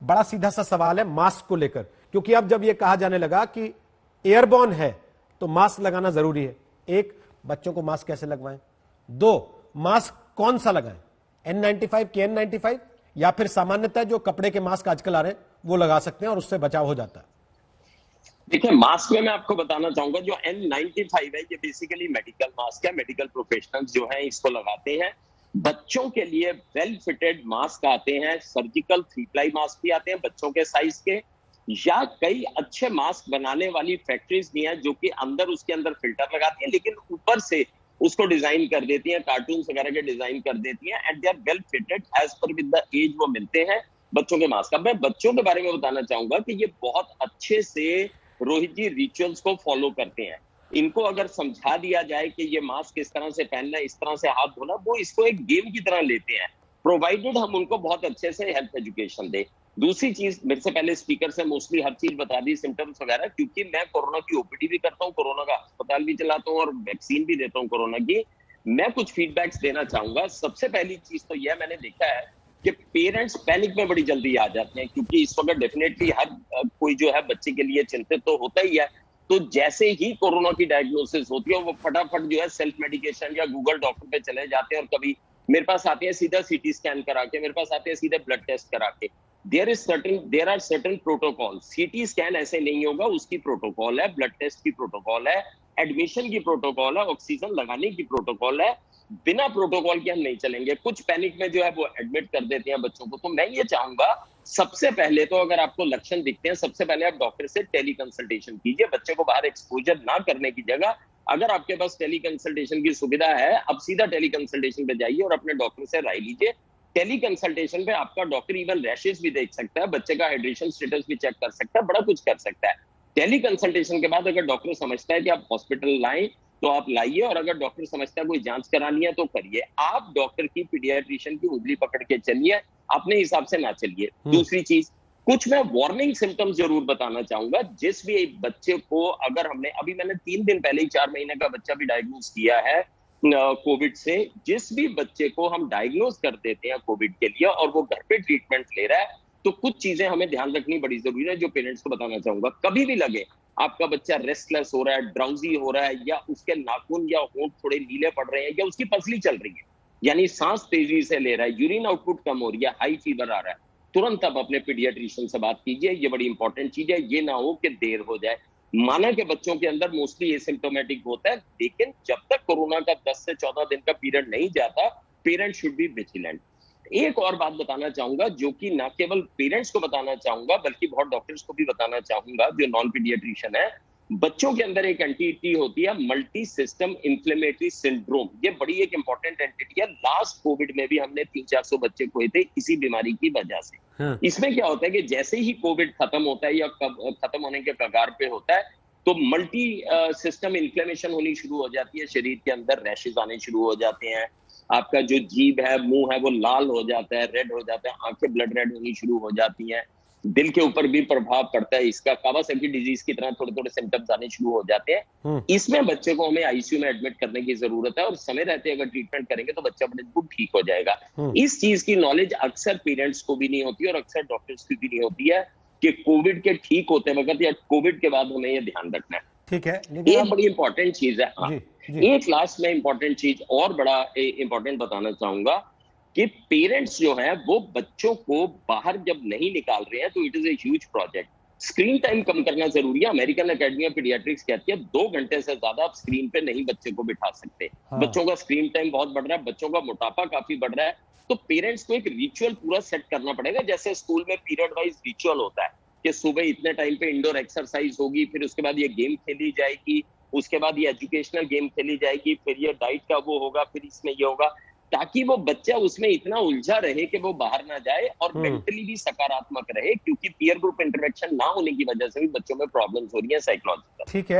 बड़ा सीधा सा सवाल है मास्क को लेकर, क्योंकि अब जब यह कहा जाने लगा कि एयरबॉर्न है तो मास्क लगाना जरूरी है। एक, बच्चों को मास्क कैसे लगवाएं? दो, मास्क कौन सा लगाएं, N95, KN95 या फिर सामान्यतः जो कपड़े के मास्क आजकल आ रहे हैं वो लगा सकते हैं और उससे बचाव हो जाता है? देखिए, मास्क में मैं आपको बताना चाहूंगा, जो N95 है ये बेसिकली मेडिकल मास्क है। मेडिकल प्रोफेशनल्स जो हैं इसको लगाते हैं। बच्चों के लिए वेल फिटेड मास्क आते हैं, सर्जिकल 3 प्लाई मास्क भी आते हैं बच्चों के साइज के, या कई अच्छे मास्क बनाने वाली फैक्ट्रीज भी हैं जो कि उसके अंदर फिल्टर लगाती हैं, लेकिन ऊपर से उसको डिजाइन कर देती हैं, कार्टून वगैरह के डिजाइन कर देती हैं, and they are well fitted edge पर विद द एज वो मिलते हैं बच्चों के मास्क। अब मैं बच्चों के बारे में बताना चाहूंगा कि ये बहुत अच्छे से रोहित जी रिचुअल्स को फॉलो करते हैं। इनको अगर समझा दिया जाए कि ये मास्क इस तरह से पहनना है, इस तरह से हाथ धोना, वो इसको एक गेम की तरह लेते हैं, प्रोवाइडेड हम उनको बहुत अच्छे से हेल्थ एजुकेशन दे। दूसरी चीज, मेरे से पहले स्पीकर से मोस्टली हर चीज बता दी, सिम्टम्स वगैरह, क्योंकि मैं कोरोना की ओपीडी भी करता हूँ, कोरोना का अस्पताल भी चलाता हूँ और वैक्सीन भी देता हूँ कोरोना की। मैं कुछ फीडबैक्स देना चाहूंगा। सबसे पहली चीज तो यह मैंने देखा है कि पेरेंट्स पैनिक में बड़ी जल्दी आ जाते हैं, क्योंकि इस वक्त डेफिनेटली हर कोई जो है बच्चे के लिए चिंतित तो होता ही है। तो जैसे ही कोरोना की डायग्नोसिस होती है वो फटाफट जो है सेल्फ मेडिकेशन या गूगल डॉक्टर पे चले जाते हैं, और कभी मेरे पास आते हैं सीधा सीटी स्कैन करा के, मेरे पास आते हैं सीधे ब्लड टेस्ट करा के। There are certain protocol. CT scan ऐसे नहीं होगा, उसकी प्रोटोकॉल है, ब्लड टेस्ट की प्रोटोकॉल है, एडमिशन की प्रोटोकॉल है, ऑक्सीजन लगाने की प्रोटोकॉल है। बिना प्रोटोकॉल के हम नहीं चलेंगे। कुछ पैनिक में जो है वो एडमिट कर देते हैं बच्चों को। तो मैं ये चाहूंगा, सबसे पहले तो अगर आपको लक्षण दिखते हैं, सबसे पहले आप डॉक्टर से टेली कंसल्टेशन कीजिए। बच्चे को बाहर एक्सपोजर ना करने की जगह अगर आपके पास टेली कंसल्टेशन की सुविधा है, अब सीधा टेली कंसल्टेशन पे जाइए और अपने डॉक्टर से राय लीजिए। टेली कंसल्टेशन पे आपका डॉक्टर इवन रैशेस भी देख सकता है, बच्चे का हाइड्रेशन स्टेटस भी चेक कर सकता है, बड़ा कुछ कर सकता है। टेली कंसल्टेशन के बाद अगर डॉक्टर समझता है कि आप हॉस्पिटल लाएं तो आप लाइए, और अगर डॉक्टर समझता है कोई जांच करानी है तो करिए। आप डॉक्टर की, पीडियाट्रिशियन की उंगली पकड़ के चलिए, अपने हिसाब से ना चलिए। दूसरी चीज, कुछ मैं वार्निंग सिम्टम्स जरूर बताना चाहूंगा। जिस भी बच्चे को, अगर हमने अभी, मैंने 3 दिन पहले ही 4 महीने का बच्चा भी डायग्नोज किया है कोविड से, जिस भी बच्चे को हम डायग्नोज कर देते हैं कोविड के लिए और वो घर पे ट्रीटमेंट ले रहा है, तो कुछ चीजें हमें ध्यान रखनी बड़ी जरूरी है, जो पेरेंट्स को बताना चाहूंगा। कभी भी लगे आपका बच्चा रेस्टलेस हो रहा है, ड्राउजी हो रहा है, या उसके नाखून या होंठ थोड़े नीले पड़ रहे हैं, या उसकी पसली चल रही है, यानी सांस तेजी से ले रहा है, यूरिन आउटपुट कम हो रही है, हाई फीवर आ रहा है, तुरंत आप अपने पीडियाट्रिशियन से बात कीजिए। ये बड़ी इंपॉर्टेंट चीज है। ये ना हो कि देर हो जाए। माना कि बच्चों के अंदर मोस्टली एसिम्प्टोमेटिक होता है, लेकिन जब तक कोरोना का 10 से 14 दिन का पीरियड नहीं जाता, पेरेंट्स शुड बी विजिलेंट। एक और बात बताना चाहूंगा, जो कि ना केवल पेरेंट्स को बताना चाहूंगा बल्कि बहुत डॉक्टर्स को भी बताना चाहूंगा जो नॉन पीडियाट्रिशियन है। बच्चों के अंदर एक एंटिटी होती है, मल्टी सिस्टम इन्फ्लेमेटरी सिंड्रोम। ये बड़ी एक इंपॉर्टेंट एंटिटी है। लास्ट कोविड में भी हमने 300-400 बच्चे खोए थे इसी बीमारी की वजह से। इसमें क्या होता है कि जैसे ही कोविड खत्म होता है या खत्म होने के कगार पे होता है, तो मल्टी सिस्टम इन्फ्लेमेशन होनी शुरू हो जाती है शरीर के अंदर, रैशेज आने शुरू हो जाते हैं, आपका जो जीभ है, मुंह है, वो लाल हो जाता है, रेड हो जाता है, आंखें ब्लड रेड होनी शुरू हो जाती हैं, दिल के ऊपर भी प्रभाव पड़ता है इसका, कावासाकी डिजीज की तरह थोड़े थोड़े सिम्टम्स आने शुरू हो जाते हैं। इसमें बच्चे को हमें आईसीयू में एडमिट करने की जरूरत है, और समय रहते अगर ट्रीटमेंट करेंगे तो बच्चा बिल्कुल ठीक हो जाएगा। इस चीज की नॉलेज अक्सर पेरेंट्स को भी नहीं होती और अक्सर डॉक्टर्स की भी नहीं होती है कि कोविड के ठीक होते वक्त या कोविड के बाद हमें यह ध्यान रखना है। ठीक है, ये बड़ी इंपॉर्टेंट चीज है। हाँ, एक लास्ट में इंपॉर्टेंट चीज और बड़ा इंपॉर्टेंट बताना चाहूंगा कि पेरेंट्स जो है वो बच्चों को बाहर जब नहीं निकाल रहे हैं तो it is a huge project. Screen time कम करना जरूरी है। अमेरिकन एकेडमी ऑफ पीडियाट्रिक्स कहती है 2 घंटे से ज्यादा आप स्क्रीन पे नहीं बच्चे को बिठा सकते। बच्चों का स्क्रीन टाइम बहुत बढ़ रहा है, बच्चों का मोटापा काफी बढ़ रहा है। तो पेरेंट्स को एक रिचुअल पूरा सेट करना पड़ेगा, जैसे स्कूल में पीरियड वाइज रिचुअल होता है कि सुबह इतने टाइम पे इंडोर एक्सरसाइज होगी, फिर उसके बाद ये गेम खेली जाएगी, उसके बाद ये एजुकेशनल गेम खेली जाएगी, फिर ये डाइट का वो होगा, फिर इसमें ये होगा, ताकि वो बच्चा उसमें इतना उलझा रहे कि वो बाहर ना जाए और मेंटली भी सकारात्मक रहे, क्योंकि पीयर ग्रुप इंटरेक्शन ना होने की वजह से भी बच्चों में प्रॉब्लम्स हो रही है साइकोलॉजिकल। ठीक है।